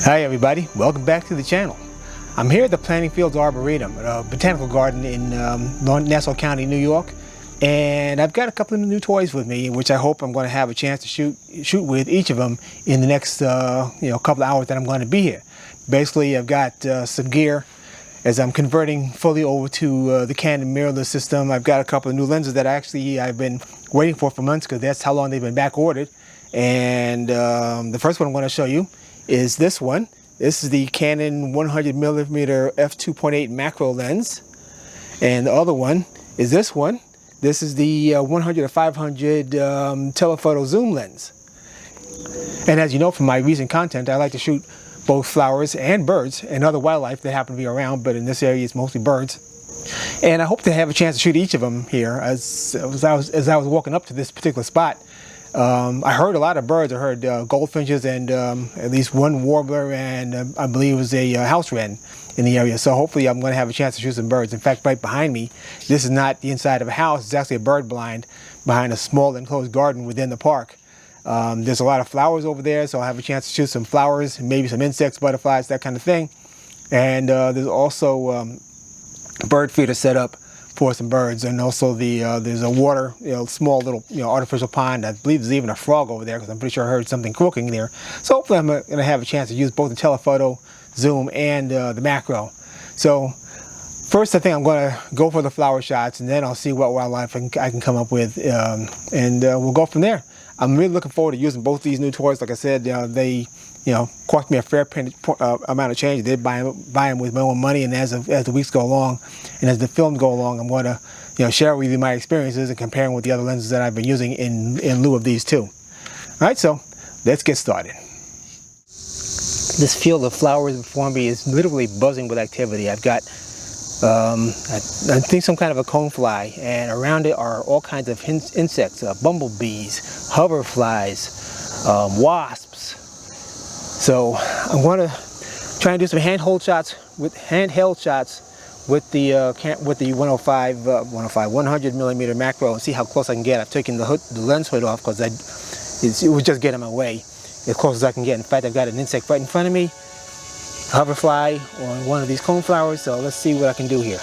Hi everybody, welcome back to the channel. I'm here at the Planting Fields Arboretum, a botanical garden in Nassau County, New York, and I've got a couple of new toys with me, which I hope I'm going to have a chance to shoot with each of them in the next couple of hours that I'm going to be here. Basically, I've got some gear as I'm converting fully over to the Canon mirrorless system. I've got a couple of new lenses that I've been waiting for months because that's how long they've been back ordered. And the first one I'm going to show you is this one. This is the Canon 100mm f2.8 macro lens, and the other one is this one. This is the 100-500 telephoto zoom lens. And as you know from my recent content, I like to shoot both flowers and birds and other wildlife that happen to be around, but in this area it's mostly birds. And I hope to have a chance to shoot each of them here. As I was walking up to this particular spot, I heard a lot of birds. I heard goldfinches and at least one warbler, and I believe it was a house wren in the area. So hopefully I'm going to have a chance to shoot some birds. In fact, right behind me, this is not the inside of a house. It's actually a bird blind behind a small enclosed garden within the park. There's a lot of flowers over there, so I'll have a chance to shoot some flowers, maybe some insects, butterflies, that kind of thing. And there's also a bird feeder set up for some birds, and also there's a water, small little artificial pond. I believe there's even a frog over there because I'm pretty sure I heard something croaking there. So hopefully I'm going to have a chance to use both the telephoto, zoom, and the macro. So first I think I'm going to go for the flower shots, and then I'll see what wildlife I can come up with, and we'll go from there. I'm really looking forward to using both these new toys. Like I said, they cost me a fair amount of change. I did buy them with my own money, and as the weeks go along and as the films go along, I'm going to share with you my experiences and comparing with the other lenses that I've been using in lieu of these two. All right, so let's get started. This field of flowers before me is literally buzzing with activity. I've got I think some kind of a conefly, and around it are all kinds of insects, bumblebees, hoverflies, wasps. So I'm going to try and do some handheld shots with the 100mm macro and see how close I can get. I've taken the lens hood off because it was just getting in my way as close as I can get. In fact, I've got an insect right in front of me, a hoverfly on one of these coneflowers. So let's see what I can do here.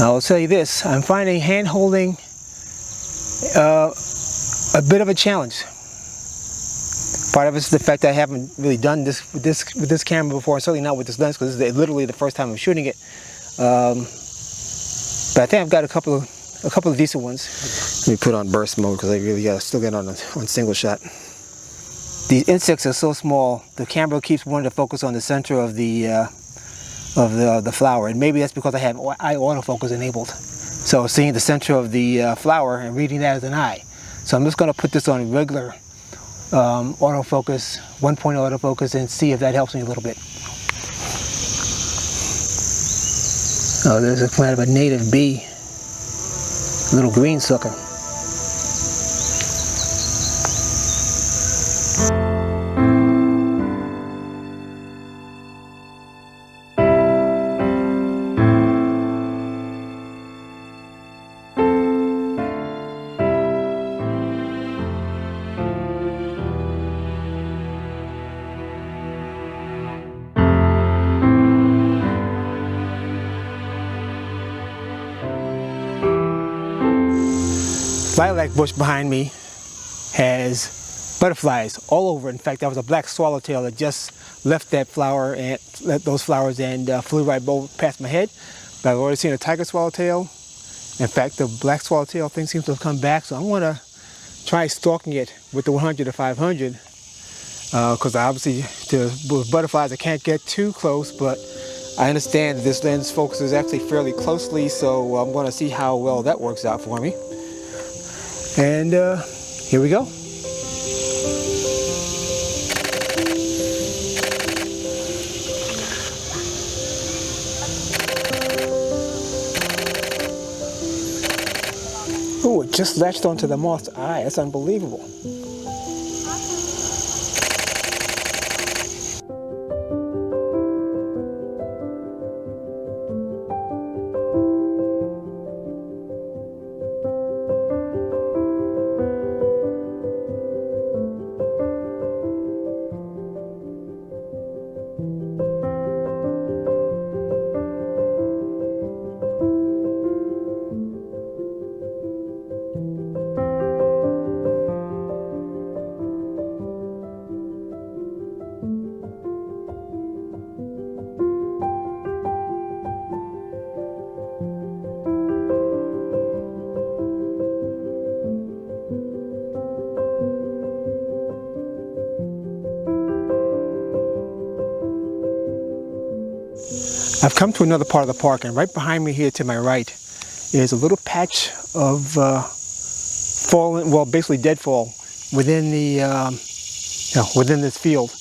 I will tell you this, I'm finding hand holding a bit of a challenge. Part of it is the fact that I haven't really done this with this camera before, certainly not with this lens, because this is literally the first time I'm shooting it. But I think I've got a couple of decent ones. Let me put on burst mode because I really still get on single shot. These insects are so small, the camera keeps wanting to focus on the center of the flower, and maybe that's because I have eye autofocus enabled. So seeing the center of the flower and reading that as an eye. So I'm just going to put this on regular autofocus, 1-point autofocus, and see if that helps me a little bit. Oh, there's a kind of a native bee, little green sucker. Lilac bush behind me has butterflies all over. In fact, that was a black swallowtail that just left that flower and those flowers and flew right past my head. But I've already seen a tiger swallowtail. In fact, the black swallowtail thing seems to have come back, so I'm going to try stalking it with the 100-500 because obviously with butterflies I can't get too close, but I understand that this lens focuses actually fairly closely, so I'm going to see how well that works out for me. And here we go. Oh, it just latched onto the moth's eye. That's unbelievable. I've come to another part of the park, and right behind me here to my right is a little patch of fallen, well, basically deadfall within the within this field.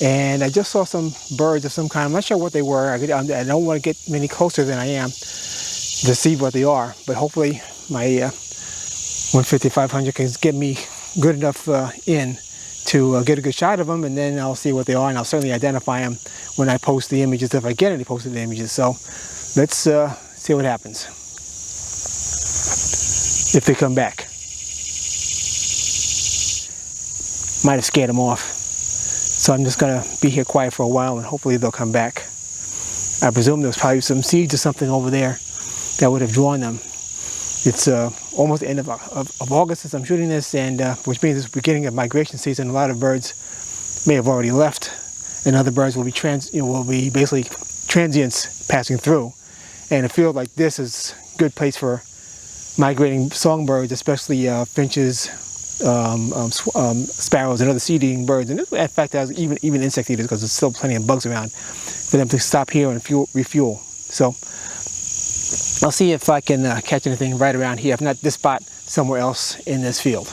And I just saw some birds of some kind. I'm not sure what they were. I don't want to get any closer than I am to see what they are, but hopefully my 150-500 can get me good enough in to get a good shot of them, and then I'll see what they are, and I'll certainly identify them when I post the images, if I get any posted images. So let's see what happens, if they come back. Might have scared them off. So I'm just going to be here quiet for a while, and hopefully they'll come back. I presume there's probably some seeds or something over there that would have drawn them. It's almost the end of August as I'm shooting this, and which means it's the beginning of migration season. A lot of birds may have already left, and other birds will be basically transients passing through. And a field like this is a good place for migrating songbirds, especially finches, sparrows, and other seed-eating birds. And in fact, even insect eaters, because there's still plenty of bugs around for them to stop here and refuel. So I'll see if I can catch anything right around here. If not this spot, somewhere else in this field.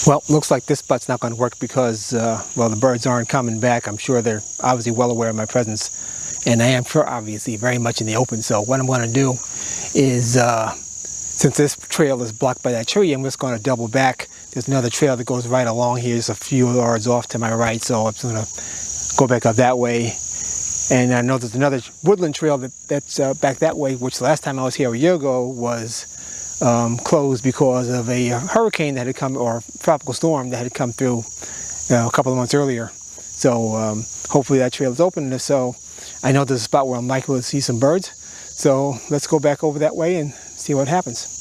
Well, looks like this spot's not going to work because, well, the birds aren't coming back. I'm sure they're obviously well aware of my presence, and I am obviously very much in the open. So what I'm going to do is, since this trail is blocked by that tree, I'm just going to double back. There's another trail that goes right along here, just a few yards off to my right, so I'm just going to go back up that way. And I know there's another woodland trail that's back that way, which the last time I was here a year ago was closed because of a hurricane that had come, or tropical storm that had come through a couple of months earlier. So hopefully that trail is open, and if so, I know there's a spot where I'm likely to see some birds. So let's go back over that way and see what happens.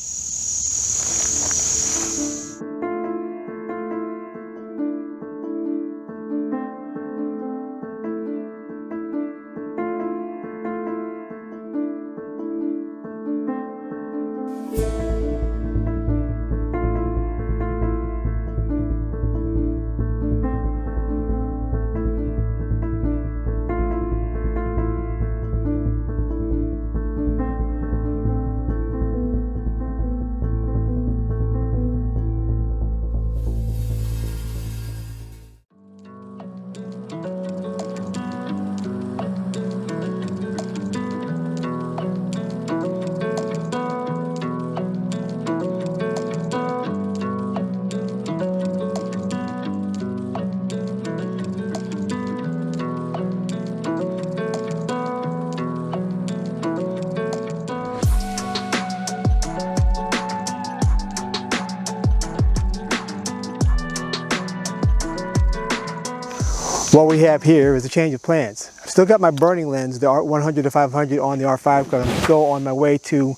What we have here is a change of plans. I've still got my burning lens, the 100-500 on the R5, because I'm still on my way to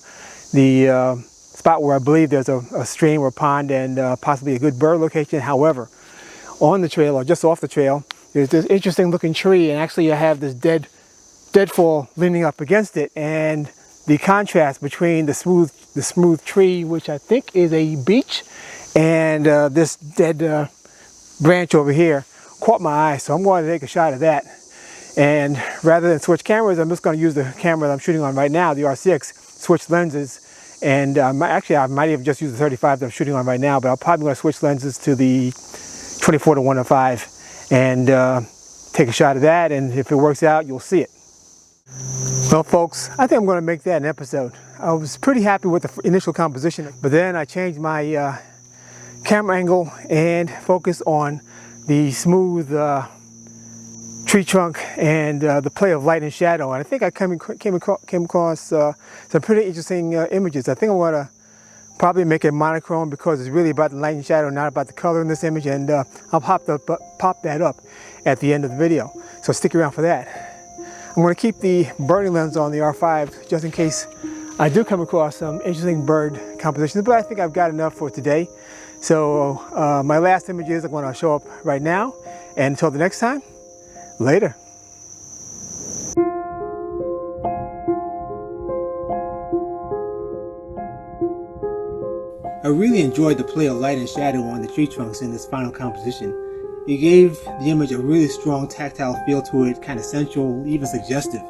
the spot where I believe there's a stream or pond and possibly a good bird location. However, on the trail, or just off the trail, there's this interesting looking tree, and actually I have this deadfall leaning up against it, and the contrast between the smooth tree, which I think is a beech, and this dead branch over here caught my eye, so I'm going to take a shot of that. And rather than switch cameras, I'm just going to use the camera that I'm shooting on right now, the R6, switch lenses, and actually I might have just used the 35 that I'm shooting on right now, but I'm probably going to switch lenses to the 24-105 and take a shot of that, and if it works out, you'll see it. Well, folks, I think I'm going to make that an episode. I was pretty happy with the initial composition, but then I changed my camera angle and focused on the smooth tree trunk and the play of light and shadow. And I think I came across some pretty interesting images. I think I'm going to probably make it monochrome because it's really about the light and shadow, not about the color in this image. And I'll pop that up at the end of the video. So stick around for that. I'm going to keep the burning lens on the R5 just in case I do come across some interesting bird compositions, but I think I've got enough for today. So my last images are going to show up right now, and until the next time, later. I really enjoyed the play of light and shadow on the tree trunks in this final composition. it gave the image a really strong tactile feel to it, kind of sensual, even suggestive.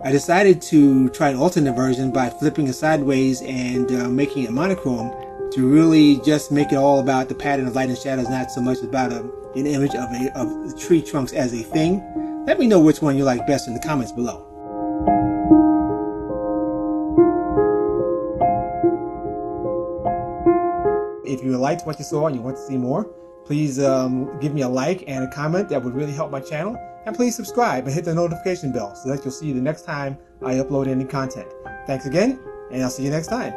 I decided to try an alternate version by flipping it sideways and making it monochrome to really just make it all about the pattern of light and shadows, not so much about an image of the tree trunks as a thing. Let me know which one you like best in the comments below. If you liked what you saw and you want to see more, please give me a like and a comment. That would really help my channel. And please subscribe and hit the notification bell so that you'll see the next time I upload any content. Thanks again, and I'll see you next time.